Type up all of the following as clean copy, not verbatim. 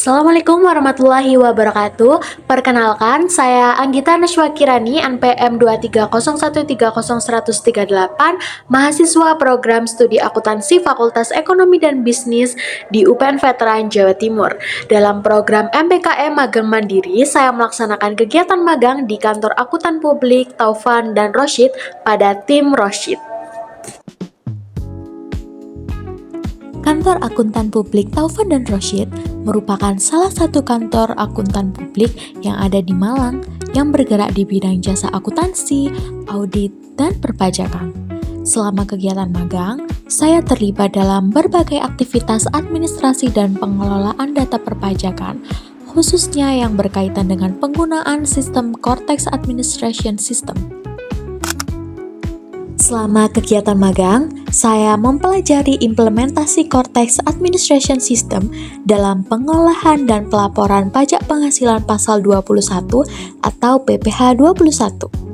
Assalamualaikum warahmatullahi wabarakatuh. Perkenalkan, saya Anggita Nashwa Kirani, NPM 230130138, mahasiswa program studi akuntansi Fakultas Ekonomi dan Bisnis di UPN Veteran Jawa Timur. Dalam program MBKM Magang Mandiri, saya melaksanakan kegiatan magang di kantor akuntan publik Taufan dan Rosyid pada tim Rosyid. Kantor Akuntan Publik Taufan dan Rosyid merupakan salah satu kantor akuntan publik yang ada di Malang yang bergerak di bidang jasa akuntansi, audit, dan perpajakan. Selama kegiatan magang, saya terlibat dalam berbagai aktivitas administrasi dan pengelolaan data perpajakan, khususnya yang berkaitan dengan penggunaan sistem Cortex Administration System. Selama kegiatan magang, saya mempelajari implementasi Cortex Administration System dalam pengolahan dan pelaporan pajak penghasilan pasal 21 atau PPh 21.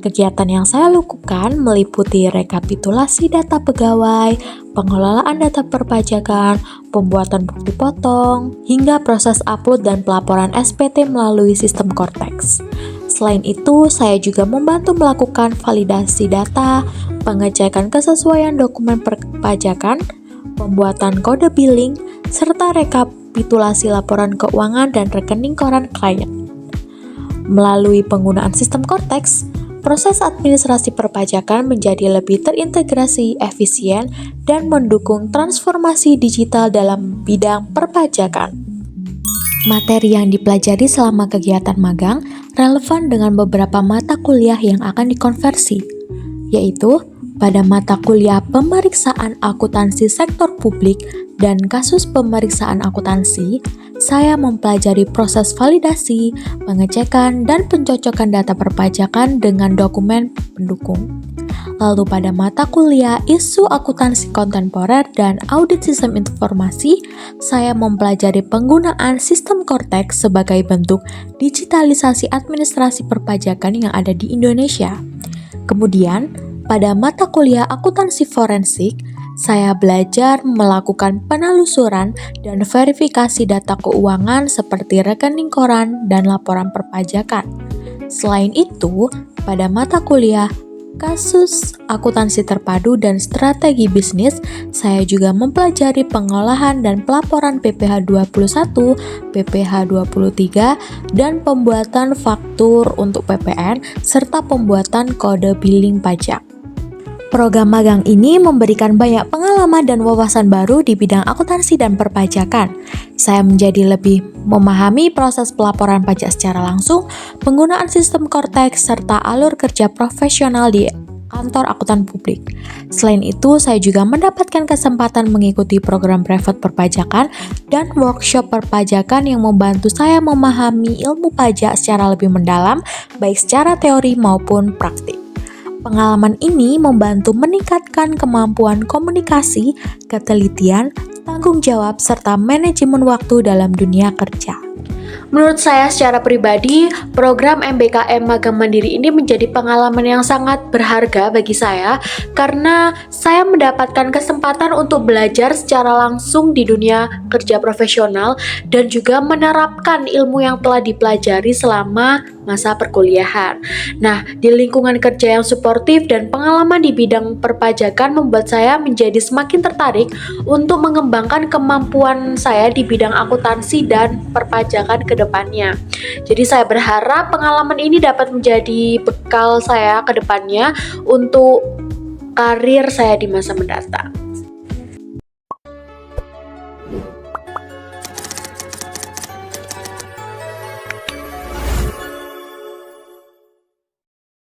Kegiatan yang saya lakukan meliputi rekapitulasi data pegawai, pengelolaan data perpajakan, pembuatan bukti potong, hingga proses upload dan pelaporan SPT melalui sistem Cortex. Selain itu, saya juga membantu melakukan validasi data, pengecekan kesesuaian dokumen perpajakan, pembuatan kode billing, serta rekapitulasi laporan keuangan dan rekening koran klien. Melalui penggunaan sistem Cortex, proses administrasi perpajakan menjadi lebih terintegrasi, efisien, dan mendukung transformasi digital dalam bidang perpajakan. Materi yang dipelajari selama kegiatan magang relevan dengan beberapa mata kuliah yang akan dikonversi, yaitu pada mata kuliah pemeriksaan akuntansi sektor publik dan kasus pemeriksaan akuntansi, saya mempelajari proses validasi, pengecekan, dan pencocokan data perpajakan dengan dokumen pendukung. Lalu pada mata kuliah isu akuntansi kontemporer dan audit sistem informasi, saya mempelajari penggunaan sistem Cortex sebagai bentuk digitalisasi administrasi perpajakan yang ada di Indonesia. Kemudian, pada mata kuliah akuntansi forensik, saya belajar melakukan penelusuran dan verifikasi data keuangan seperti rekening koran dan laporan perpajakan. Selain itu, pada mata kuliah kasus akuntansi terpadu dan strategi bisnis, saya juga mempelajari pengolahan dan pelaporan PPh 21, PPh 23, dan pembuatan faktur untuk PPN, serta pembuatan kode billing pajak. Program magang ini memberikan banyak pengalaman dan wawasan baru di bidang akuntansi dan perpajakan. Saya menjadi lebih memahami proses pelaporan pajak secara langsung, penggunaan sistem Cortex, serta alur kerja profesional di kantor akuntan publik. Selain itu, saya juga mendapatkan kesempatan mengikuti program brevet perpajakan dan workshop perpajakan yang membantu saya memahami ilmu pajak secara lebih mendalam, baik secara teori maupun praktik. Pengalaman ini membantu meningkatkan kemampuan komunikasi, ketelitian, tanggung jawab, serta manajemen waktu dalam dunia kerja. Menurut saya secara pribadi, program MBKM Magang Mandiri ini menjadi pengalaman yang sangat berharga bagi saya karena saya mendapatkan kesempatan untuk belajar secara langsung di dunia kerja profesional dan juga menerapkan ilmu yang telah dipelajari selama masa perkuliahan. Nah, di lingkungan kerja yang suportif dan pengalaman di bidang perpajakan membuat saya menjadi semakin tertarik untuk mengembangkan kemampuan saya di bidang akuntansi dan perpajakan ke depannya. Jadi saya berharap pengalaman ini dapat menjadi bekal saya ke depannya untuk karir saya di masa mendatang.